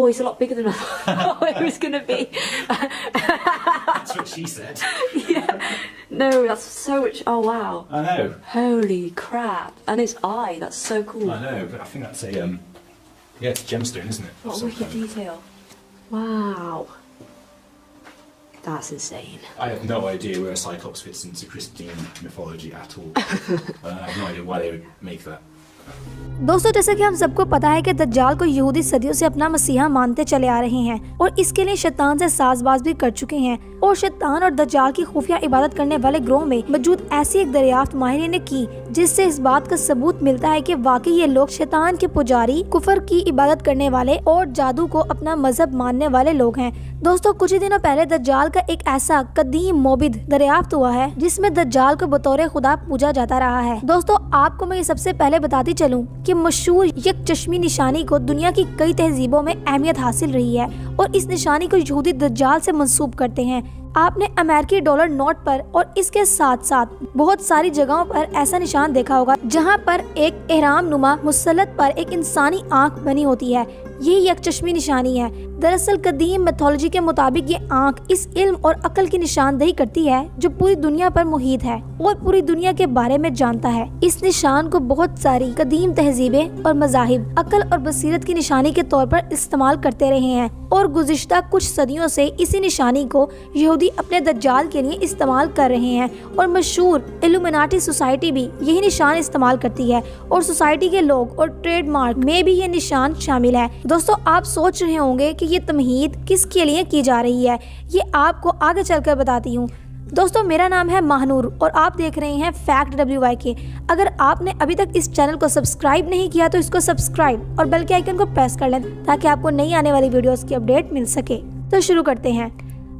Oh, he's a lot bigger than I thought it was going to be. That's what she said. Yeah. No, that's so much. Oh, wow. I know. Holy crap. And his eye, that's so cool. I know, but I think that's a it's a gemstone, isn't it? What a wicked detail. Wow. That's insane. I have no idea where a Cyclops fits into Christian mythology at all. I have no idea why they would make that. दोस्तों जैसे कि हम सबको पता है कि दज्जाल को यहूदी सदियों से अपना मसीहा मानते चले आ रहे हैं और इसके लिए शैतान से साजबाज भी कर चुके हैं और शैतान और दज्जाल की खुफिया इबादत करने वाले ग्रोह में मौजूद ऐसी एक दरियाफ्त माहिरीन ने की जिससे इस बात का सबूत मिलता है कि वाकई ये लोग शैतान के पुजारी, कुफर की इबादत करने वाले और जादू को अपना मजहब मानने वाले लोग हैं। दोस्तों कुछ ही दिनों पहले दज्जाल का एक ऐसा कदीम मोबिद दरियाफ्त हुआ है जिसमें दज्जाल को बतौर खुदा पूजा जाता रहा है। दोस्तों आपको मैं ये सबसे पहले बताती चलूं कि मशहूर एक चश्मी निशानी को दुनिया की कई तहजीबों में अहमियत हासिल रही है और इस निशानी को यहूदी दज्जाल से मंसूब करते हैं। आपने अमेरिकी डॉलर नोट पर और इसके साथ साथ बहुत सारी जगहों पर ऐसा निशान देखा होगा जहां पर एक एहराम नुमा मुसल्लत पर एक इंसानी आंख बनी होती है। ये एक चश्मी निशानी है। दरअसल कदीम मैथोलॉजी के मुताबिक ये आंख इस इल्म और अकल की निशानदेही करती है जो पूरी दुनिया पर मुहित है और पूरी दुनिया के बारे में जानता है। इस निशान को बहुत सारी कदीम तहजीबें और मज़ाहिब अकल और बसीरत की निशानी के तौर पर इस्तेमाल करते रहे हैं और गुज़िश्ता कुछ सदियों से इसी निशानी को यहूदी अपने दज्जाल के लिए इस्तेमाल कर रहे हैं और मशहूर इल्यूमिनाटी सोसाइटी भी यही निशान इस्तेमाल करती है और सोसाइटी के लोग और ट्रेडमार्क में भी ये निशान शामिल है। दोस्तों आप सोच रहे होंगे कि ये तमहीद किसके लिए की जा रही है, ये आपको आगे चलकर बताती हूँ। दोस्तों मेरा नाम है महानूर और आप देख रहे हैं फैक्ट WYK। अगर आपने अभी तक इस चैनल को सब्सक्राइब नहीं किया तो इसको सब्सक्राइब और बेल के आइकन को प्रेस कर लें ताकि आपको नई आने वाली वीडियोस की अपडेट मिल सके। तो शुरू करते हैं।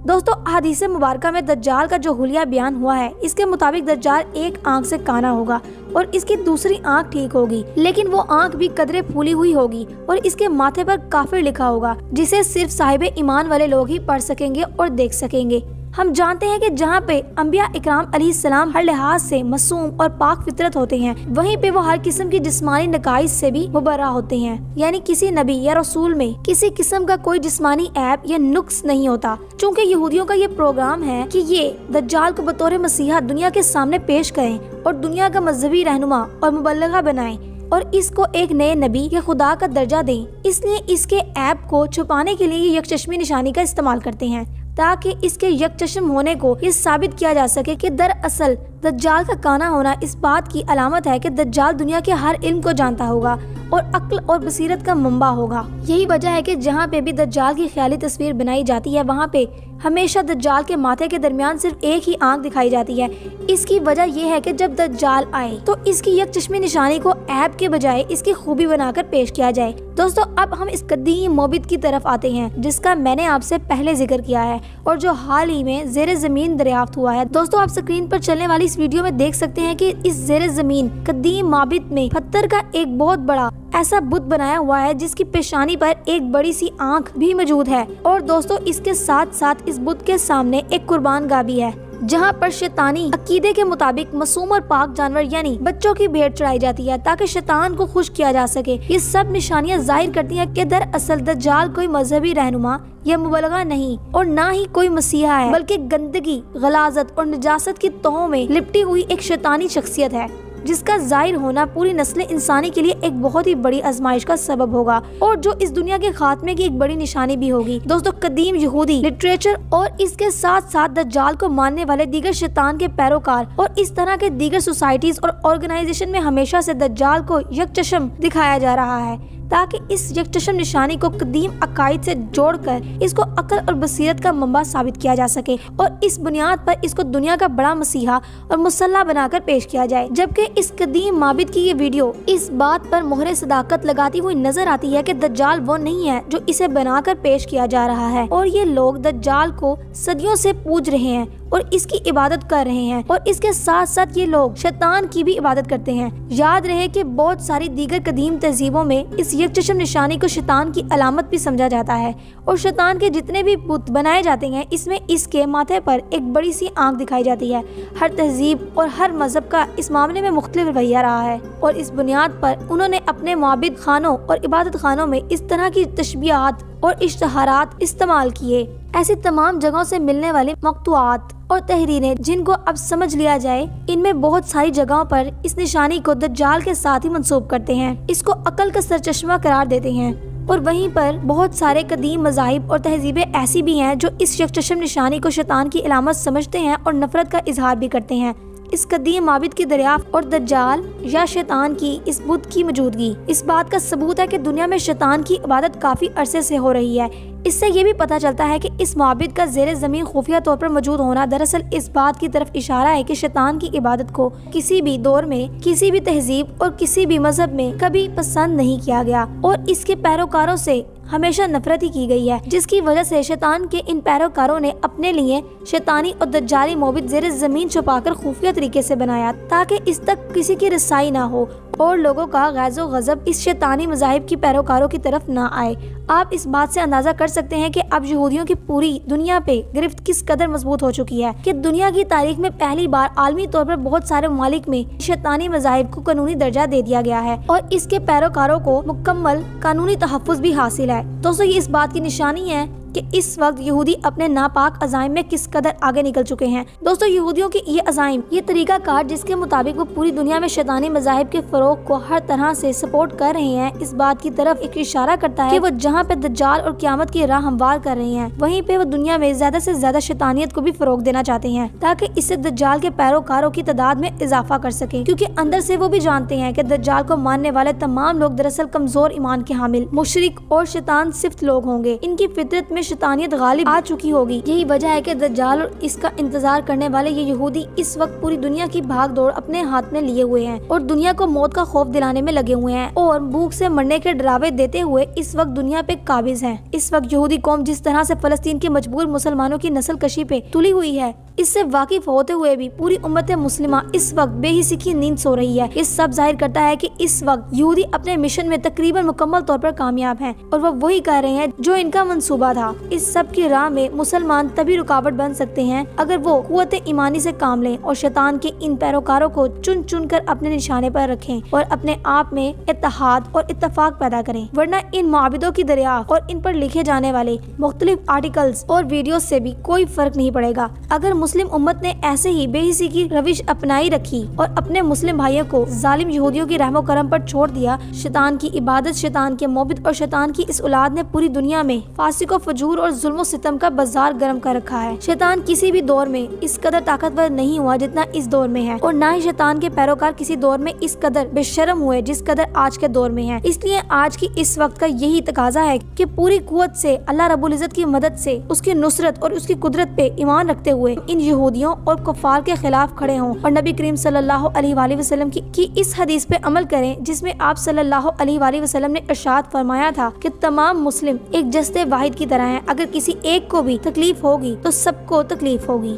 दोस्तों हदीस मुबारका में दज्जाल का जो हुलिया बयान हुआ है इसके मुताबिक दज्जाल एक आंख से काना होगा और इसकी दूसरी आंख ठीक होगी, लेकिन वो आंख भी कदरे फूली हुई होगी और इसके माथे पर काफिर लिखा होगा जिसे सिर्फ साहिब ईमान वाले लोग ही पढ़ सकेंगे और देख सकेंगे। हम जानते हैं कि जहाँ पे अंबिया इकराम अलैहिस्सलाम हर लिहाज से मासूम और पाक फितरत होते हैं, वहीं पे वो हर किस्म की जिस्मानी नकाइज से भी मुबर्रा होते हैं। यानी किसी नबी या रसूल में किसी किस्म का कोई जिस्मानी ऐब या नुक्स नहीं होता। चूँकि यहूदियों का ये प्रोग्राम है कि ये दज्जाल को बतौर मसीहा दुनिया के सामने पेश करें और दुनिया का मजहबी रहनुमा और मुबल्लिगा बनाएं और इसको एक नए नबी या खुदा का दर्जा दें, इसलिए इसके ऐब को छुपाने के लिए ये यकचश्मी निशानी का इस्तेमाल करते हैं ताकि इसके यकचश्म होने को ये साबित किया जा सके कि दरअसल दज्जाल का काना होना इस बात की अलामत है कि दज्जाल दुनिया के हर इल्म को जानता होगा और अक्ल और बसीरत का मंबा होगा। यही वजह है कि जहाँ पे भी दज्जाल की ख्याली तस्वीर बनाई जाती है वहाँ पे हमेशा दज्जाल के माथे के दरमियान सिर्फ एक ही आंख दिखाई जाती है। इसकी वजह यह है कि जब दज्जाल आए तो इसकी यकचश्मी निशानी को ऐब के बजाय इसकी खूबी बनाकर पेश किया जाए। दोस्तों अब हम इस कदीम मोबिद की तरफ आते हैं जिसका मैंने आपसे पहले जिक्र किया है और जो हाल ही में ज़ेरे ज़मीन दरियाफ्त हुआ है। दोस्तों आप स्क्रीन पर चलने वाली इस वीडियो में देख सकते हैं कि इस ज़ेरे ज़मीन कदीम माबिद में पत्थर का एक बहुत बड़ा ऐसा बुत बनाया हुआ है जिसकी पेशानी पर एक बड़ी सी आंख भी मौजूद है और दोस्तों इसके साथ साथ इस बुत के सामने एक कुर्बान गाह भी है जहाँ पर शैतानी अकीदे के मुताबिक मासूम और पाक जानवर यानी बच्चों की भेंट चढ़ाई जाती है ताकि शैतान को खुश किया जा सके। ये सब निशानियाँ जाहिर करती हैं कि दरअसल दज्जाल कोई मजहबी रहनुमा या मुबलगा नहीं और ना ही कोई मसीहा है, बल्कि गंदगी, गलाजत और निजासत की तहों में लिपटी हुई एक शैतानी शख्सियत है जिसका जाहिर होना पूरी नस्ल इंसानी के लिए एक बहुत ही बड़ी आजमाइश का सबब होगा और जो इस दुनिया के खात्मे की एक बड़ी निशानी भी होगी। दोस्तों कदीम यहूदी लिटरेचर और इसके साथ साथ दज्जाल को मानने वाले दीगर शैतान के पैरोकार और इस तरह के दीगर सोसाइटीज और ऑर्गेनाइजेशन में हमेशा से दज्जाल को यकचश्म दिखाया जा रहा है ताकि इस यकचश्म निशानी को कदीम अकायद से जोड़कर इसको अकल और बसीरत का मंबा साबित किया जा सके और इस बुनियाद पर इसको दुनिया का बड़ा मसीहा और मुसल्ला बनाकर पेश किया जाए। जबकि इस कदीम माबिद की ये वीडियो इस बात पर मोहरे सदाकत लगाती हुई नजर आती है कि दज्जाल वो नहीं है जो इसे बनाकर पेश किया जा रहा है और ये लोग दज्जाल को सदियों से पूज रहे हैं और इसकी इबादत कर रहे हैं और इसके साथ साथ ये लोग शैतान की भी इबादत करते हैं। याद रहे कि बहुत सारी दीगर कदीम तहजीबों में इस اس یک چشم نشانی کو شیطان کی علامت بھی سمجھا جاتا ہے اور شیطان کے جتنے بھی بت بنائے جاتے ہیں اس میں اس کے ماتھے پر ایک بڑی سی آنکھ دکھائی جاتی ہے۔ ہر تہذیب اور ہر مذہب کا اس معاملے میں مختلف رویہ رہا ہے اور اس بنیاد پر انہوں نے اپنے معبد خانوں اور عبادت خانوں میں اس طرح کی تشبیہات اور اشتہارات استعمال کیے۔ ایسی تمام جگہوں سے ملنے والی مقطوعات اور تحریریں جن کو اب سمجھ لیا جائے، ان میں بہت ساری جگہوں پر اس نشانی کو دجال کے ساتھ ہی منسوب کرتے ہیں، اس کو عقل کا سرچشمہ قرار دیتے ہیں، اور وہیں پر بہت سارے قدیم مذاہب اور تہذیبیں ایسی بھی ہیں جو اس یک چشم نشانی کو شیطان کی علامت سمجھتے ہیں اور نفرت کا اظہار بھی کرتے ہیں۔ اس قدیم معبد کی دریافت اور دجال یا شیطان کی اس بت کی موجودگی اس بات کا ثبوت ہے کہ دنیا میں شیطان کی عبادت کافی عرصے سے ہو رہی ہے۔ اس سے یہ بھی پتہ چلتا ہے کہ اس معبد کا زیر زمین خفیہ طور پر موجود ہونا دراصل اس بات کی طرف اشارہ ہے کہ شیطان کی عبادت کو کسی بھی دور میں، کسی بھی تہذیب اور کسی بھی مذہب میں کبھی پسند نہیں کیا گیا اور اس کے پیروکاروں سے ہمیشہ نفرت ہی کی گئی ہے، جس کی وجہ سے شیطان کے ان پیروکاروں نے اپنے لیے شیطانی اور دجالی معبد زیر زمین چھپا کر خفیہ طریقے سے بنایا تاکہ اس تک کسی کی رسائی نہ ہو اور لوگوں کا غیظ و غضب اس شیطانی مذاہب کی پیروکاروں کی طرف نہ آئے۔ آپ اس بات سے اندازہ کر سکتے ہیں کہ اب یہودیوں کی پوری دنیا پہ گرفت کس قدر مضبوط ہو چکی ہے کہ دنیا کی تاریخ میں پہلی بار عالمی طور پر بہت سارے ممالک میں شیطانی مذاہب کو قانونی درجہ دے دیا گیا ہے اور اس کے پیروکاروں کو مکمل قانونی تحفظ بھی حاصل ہے۔ دوستو، یہ اس بات کی نشانی ہے کہ اس وقت یہودی اپنے ناپاک عزائم میں کس قدر آگے نکل چکے ہیں۔ دوستو، یہودیوں کی یہ عزائم، یہ طریقہ کار جس کے مطابق وہ پوری دنیا میں شیطانی مذاہب کے فروغ کو ہر طرح سے سپورٹ کر رہے ہیں، اس بات کی طرف ایک اشارہ کرتا ہے کہ وہ جہاں پہ دجال اور قیامت کی راہ ہموار کر رہے ہیں، وہیں پہ وہ دنیا میں زیادہ سے زیادہ شیطانیت کو بھی فروغ دینا چاہتے ہیں تاکہ اس سے دجال کے پیروکاروں کی تعداد میں اضافہ کر سکیں، کیونکہ اندر سے وہ بھی جانتے ہیں کہ دجال کو ماننے والے تمام لوگ دراصل کمزور ایمان کے حامل، مشرک اور شیطان صفت لوگ ہوں گے۔ ان کی فطرت میں شیطانیت غالب آ چکی ہوگی۔ یہی وجہ ہے کہ دجال اور اس کا انتظار کرنے والے یہ یہودی اس وقت پوری دنیا کی بھاگ دوڑ اپنے ہاتھ میں لیے ہوئے ہیں اور دنیا کو موت کا خوف دلانے میں لگے ہوئے ہیں اور بھوک سے مرنے کے ڈراوے دیتے ہوئے اس وقت دنیا پہ قابض ہیں۔ اس وقت یہودی قوم جس طرح سے فلسطین کے مجبور مسلمانوں کی نسل کشی پہ تلی ہوئی ہے، اس سے واقف ہوتے ہوئے بھی پوری امت مسلمہ اس وقت بے حسی کی نیند سو رہی ہے۔ یہ سب ظاہر کرتا ہے کہ اس وقت یہودی اپنے مشن میں تقریباً مکمل طور پر کامیاب ہیں اور وہ وہی کر رہے ہیں جو ان کا منصوبہ تھا۔ اس سب کی راہ میں مسلمان تبھی رکاوٹ بن سکتے ہیں اگر وہ قوت ایمانی سے کام لیں اور شیطان کے ان پیروکاروں کو چن چن کر اپنے نشانے پر رکھیں اور اپنے آپ میں اتحاد اور اتفاق پیدا کریں، ورنہ ان معبدوں کی دریافت اور ان پر لکھے جانے والے مختلف آرٹیکلز اور ویڈیوز سے بھی کوئی فرق نہیں پڑے گا۔ اگر مسلم امت نے ایسے ہی بے حسی کی روش اپنائی رکھی اور اپنے مسلم بھائیوں کو ظالم یہودیوں کی رحم و کرم پر چھوڑ دیا، شیطان کی عبادت، شیطان کے معبد اور شیطان کی اس اولاد نے پوری دنیا میں فاسق و فجور اور ظلم و ستم کا بازار گرم کر رکھا ہے۔ شیطان کسی بھی دور میں اس قدر طاقتور نہیں ہوا جتنا اس دور میں ہے، اور نہ ہی شیطان کے پیروکار کسی دور میں اس قدر بے شرم ہوئے جس قدر آج کے دور میں ہیں۔ اس لیے آج کی اس وقت کا یہی تقاضا ہے کہ پوری قوت سے اللہ رب العزت کی مدد سے، اس کی نصرت اور اس کی قدرت پہ ایمان رکھتے ہوئے ان یہودیوں اور کفار کے خلاف کھڑے ہوں اور نبی کریم صلی اللہ علیہ وآلہ وسلم کی اس حدیث پہ عمل کریں جس میں آپ صلی اللہ علیہ وآلہ وسلم نے ارشاد فرمایا تھا کہ تمام مسلم ایک جسد واحد کی طرح ہیں، اگر کسی ایک کو بھی تکلیف ہوگی تو سب کو تکلیف ہوگی۔